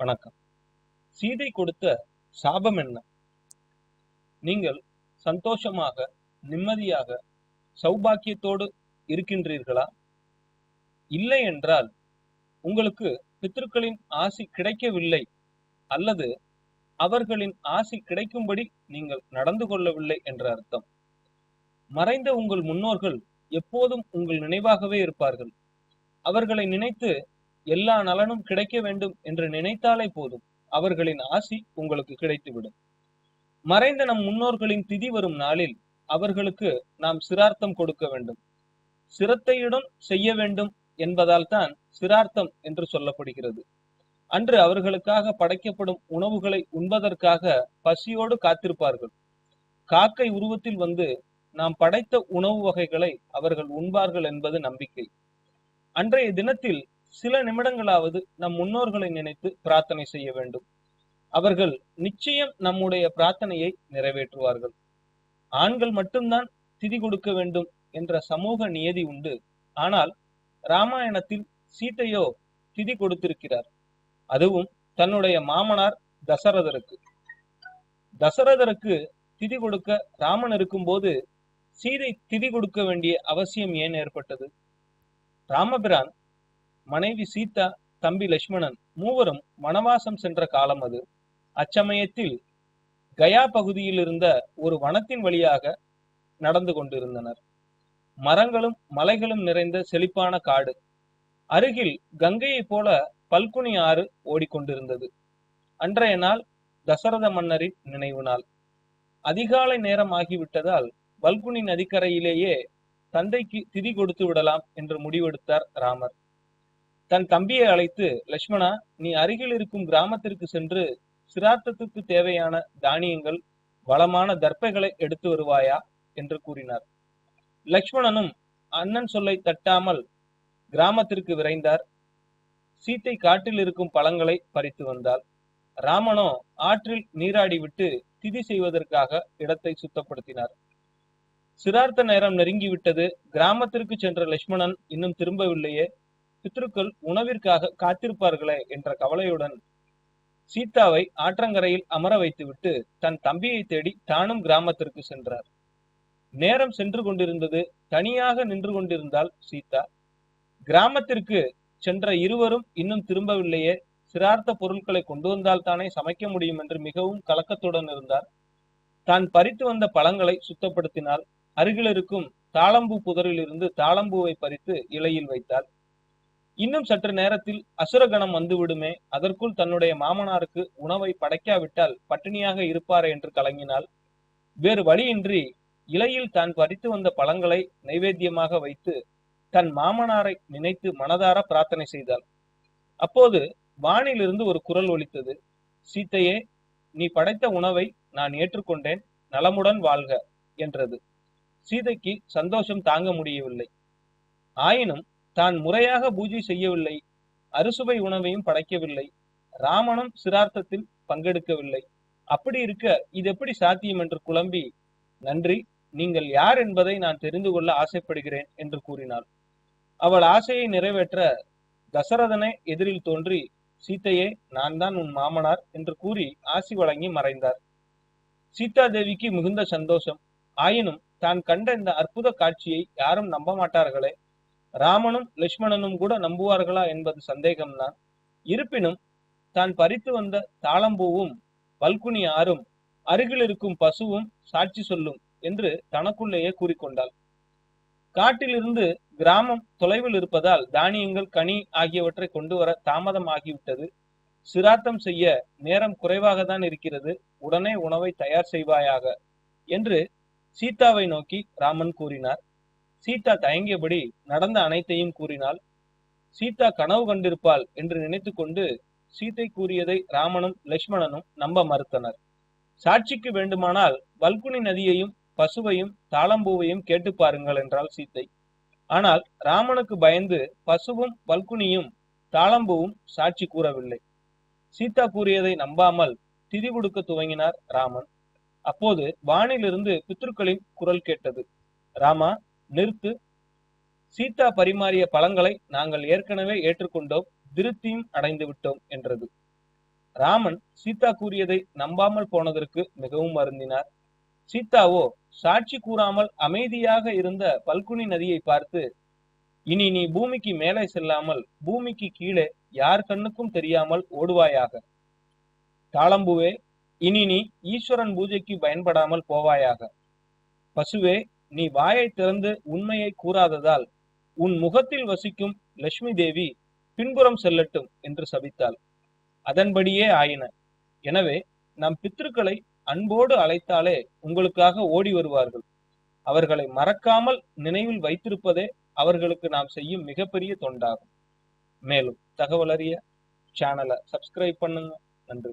வணக்கம். சீதை கொடுத்த சாபம் என்ன? நீங்கள் சந்தோஷமாக, நிம்மதியாக, சௌபாக்கியத்தோடு இருக்கின்றீர்களா? இல்லை என்றால் உங்களுக்கு பித்ருக்களின் ஆசி கிடைக்கவில்லை அல்லது அவர்களின் ஆசி கிடைக்கும்படி நீங்கள் நடந்து கொள்ளவில்லை என்ற அர்த்தம். மறைந்த உங்கள் முன்னோர்கள் எப்போதும் உங்கள் நினைவாகவே இருப்பார்கள். அவர்களை நினைத்து எல்லா நலனும் கிடைக்க வேண்டும் என்று நினைத்தாலே போதும், அவர்களின் ஆசி உங்களுக்கு கிடைத்துவிடும். மறைந்த நம் முன்னோர்களின் திதி வரும் நாளில் அவர்களுக்கு நாம் சிரார்த்தம் கொடுக்க வேண்டும். சிரத்தையுடன் செய்ய வேண்டும் என்பதால் தான் சிரார்த்தம் என்று சொல்லப்படுகிறது. அன்று அவர்களுக்காக படைக்கப்படும் உணவுகளை உண்பதற்காக பசியோடு காத்திருப்பார்கள். காக்கை உருவத்தில் வந்து நாம் படைத்த உணவு வகைகளை அவர்கள் உண்பார்கள் என்பது நம்பிக்கை. அன்றைய தினத்தில் சில நிமிடங்களாவது நம் முன்னோர்களை நினைத்து பிரார்த்தனை செய்ய வேண்டும். அவர்கள் நிச்சயம் நம்முடைய பிரார்த்தனையை நிறைவேற்றுவார்கள். ஆண்கள் மட்டும்தான் திதி கொடுக்க வேண்டும் என்ற சமூக நியதி உண்டு. ஆனால் ராமாயணத்தில் சீதையோ திதி கொடுத்திருக்கிறார். அதுவும் தன்னுடைய மாமனார் தசரதருக்கு. தசரதருக்கு திதி கொடுக்க ராமன் இருக்கும்போது சீதை திதி கொடுக்க வேண்டிய அவசியம் ஏன் ஏற்பட்டது? ராமபிரான், மனைவி சீதா, தம்பி லட்சுமணன் மூவரும் வனவாசம் சென்ற காலம் அது. அச்சமயத்தில் கயா பகுதியில் இருந்த ஒரு வனத்தின் வழியாக நடந்து கொண்டிருந்தனர். மரங்களும் மலைகளும் நிறைந்த செழிப்பான காடு. அருகில் கங்கையை போல பல்குனி ஆறு ஓடிக்கொண்டிருந்தது. அன்றைய நாள் தசரத மன்னரின் நினைவு நாள். அதிகாலை நேரம் ஆகிவிட்டதால் பல்குனி நதிக்கரையிலேயே தந்தைக்கு திதி கொடுத்து விடலாம் என்று முடிவெடுத்தார் ராமர். தன் தம்பியை அழைத்து, லட்சுமணா, நீ அருகில் இருக்கும் கிராமத்திற்கு சென்று சிரார்த்தத்துக்கு தேவையான தானியங்கள், வளமான தர்ப்பைகளை எடுத்து வருவாயா என்று கூறினார். லட்சுமணனும் அண்ணன் சொல்லை தட்டாமல் கிராமத்திற்கு விரைந்தார். சீத்தை காட்டில் இருக்கும் பழங்களை பறித்து வந்தாள். ராமனோ ஆற்றில் நீராடி விட்டு திதி செய்வதற்காக இடத்தை சுத்தப்படுத்தினார். சிரார்த்த நேரம் நெருங்கிவிட்டது. கிராமத்திற்கு சென்ற லட்சுமணன் இன்னும் திரும்பவில்லையே, பித்ருக்கள் உணவிற்காக காத்திருப்பார்களே என்ற கவலையுடன் சீதாவை ஆற்றங்கரையில் அமர வைத்துவிட்டு தன் தம்பியை தேடி தானும் கிராமத்திற்கு சென்றார். நேரம் சென்று கொண்டிருந்தது. தனியாக நின்று கொண்டிருந்தாள் சீதா. கிராமத்திற்கு சென்ற இருவரும் இன்னும் திரும்பவில்லையே, சிரார்த்த பொருட்களை கொண்டு வந்தால் தானே சமைக்க முடியும் என்று மிகவும் கலக்கத்துடன் இருந்தார். தான் பறித்து வந்த பழங்களை சுத்தப்படுத்தினாள். அருகில் இருக்கும் தாளம்பூ புதரில் இருந்து தாளம்பூவை பறித்து இலையில் வைத்தாள். இன்னும் சற்று நேரத்தில் அசுரகணம் வந்துவிடுமே, அதற்குள் தன்னுடைய மாமனாருக்கு உணவை படைக்காவிட்டால் பட்டினியாக இருப்பாரே என்று கலங்கினாள். வேறு வழியின்றி இலையில் தான் பறித்து வந்த பழங்களை நைவேத்தியமாக வைத்து தன் மாமனாரை நினைத்து மனதார பிரார்த்தனை செய்தாள். அப்போது வானிலிருந்து ஒரு குரல் ஒலித்தது. சீத்தையே, நீ படைத்த உணவை நான் ஏற்றுக்கொண்டேன், நலமுடன் வாழ்க என்றது. சீதைக்கு சந்தோஷம் தாங்க முடியவில்லை. ஆயினும் தான் முறையாக பூஜை செய்யவில்லை, அறுசுவை உணவையும் படைக்கவில்லை, ராமனும் சிரார்த்தத்தில் பங்கெடுக்கவில்லை. அப்படி இருக்க இது எப்படி சாத்தியம் என்று குழம்பி, நன்றி, நீங்கள் யார் என்பதை நான் தெரிந்து கொள்ள ஆசைப்படுகிறேன் என்று கூறினாள். அவள் ஆசையை நிறைவேற்ற தசரதனே எதிரில் தோன்றி, சீத்தையே, நான் தான் உன் மாமனார் என்று கூறி ஆசி வழங்கி மறைந்தார். சீதா தேவிக்கு மிகுந்த சந்தோஷம். ஆயினும் தான் கண்ட இந்த அற்புத காட்சியை யாரும் நம்ப மாட்டார்களே, ராமனும் லட்சுமணனும் கூட நம்புவார்களா என்பது சந்தேகம்தான். இருப்பினும் தான் பறித்து வந்த தாளம்பூவும் பல்குனி ஆறும் அருகில் இருக்கும் பசுவும் சாட்சி சொல்லும் என்று தனக்குள்ளேயே கூறிக்கொண்டாள். காட்டிலிருந்து கிராமம் தொலைவில் இருப்பதால் தானியங்கள், கனி ஆகியவற்றை கொண்டு வர தாமதம் ஆகிவிட்டது. சிரார்த்தம் செய்ய நேரம் குறைவாக தான் இருக்கிறது, உடனே உணவை தயார் செய்வாயாக என்று சீதாவை நோக்கி ராமன் கூறினார். சீதா தயங்கியபடி நடந்த அனைத்தையும் கூறினாள். சீதா கனவு கண்டிருப்பாள் என்று நினைத்து கொண்டு சீதை கூறியதை ராமனும் லட்சுமணனும் நம்ப மறுத்தனர். சாட்சிக்கு வேண்டுமானால் பல்குனி நதியையும் பசுவையும் தாளம்பூவையும் கேட்டு பாருங்கள் என்றாள் சீதை. ஆனால் ராமனுக்கு பயந்து பசுவும் பல்குனியும் தாளம்பூவும் சாட்சி கூறவில்லை. சீதா கூறியதை நம்பாமல் திதி கொடுக்க துவங்கினார் ராமன். அப்போது வானிலிருந்து பித்ருக்களின் குரல் கேட்டது. ராமா, நிறுத்து. சீதா பரிமாறிய பழங்களை நாங்கள் ஏற்கனவே ஏற்றுக்கொண்டோம், திருப்தியும் அடைந்து விட்டோம் என்றது. ராமன் சீதா கூறியதை நம்பாமல் போனதற்கு மிகவும் வருந்தினார். சீதாவோ சாட்சி கூறாமல் அமைதியாக இருந்த பல்குனி நதியை பார்த்து, இனி நீ பூமிக்கு மேலே செல்லாமல் பூமிக்கு கீழே யார் கண்ணுக்கும் தெரியாமல் ஓடுவாயாக. தாளம்புவே, இனி நீ ஈஸ்வரன் பூஜைக்கு பயன்படாமல் போவாயாக. பசுவே, நீ வாயை திறந்து உண்மையை கூறாததால் உன் முகத்தில் வசிக்கும் லட்சுமி தேவி பின்புறம் செல்லட்டும் என்று சபித்தாள். அதன்படியே ஆயின. எனவே நம் பித்ருக்களை அன்போடு அழைத்தாலே உங்களுக்காக ஓடி வருவார்கள். அவர்களை மறக்காமல் நினைவில் வைத்திருப்பதே அவர்களுக்கு நாம் செய்யும் மிகப்பெரிய தொண்டாகும். மேலும் தகவல் அறிய சேனலை சப்ஸ்கிரைப் பண்ணுங்க. நன்றி.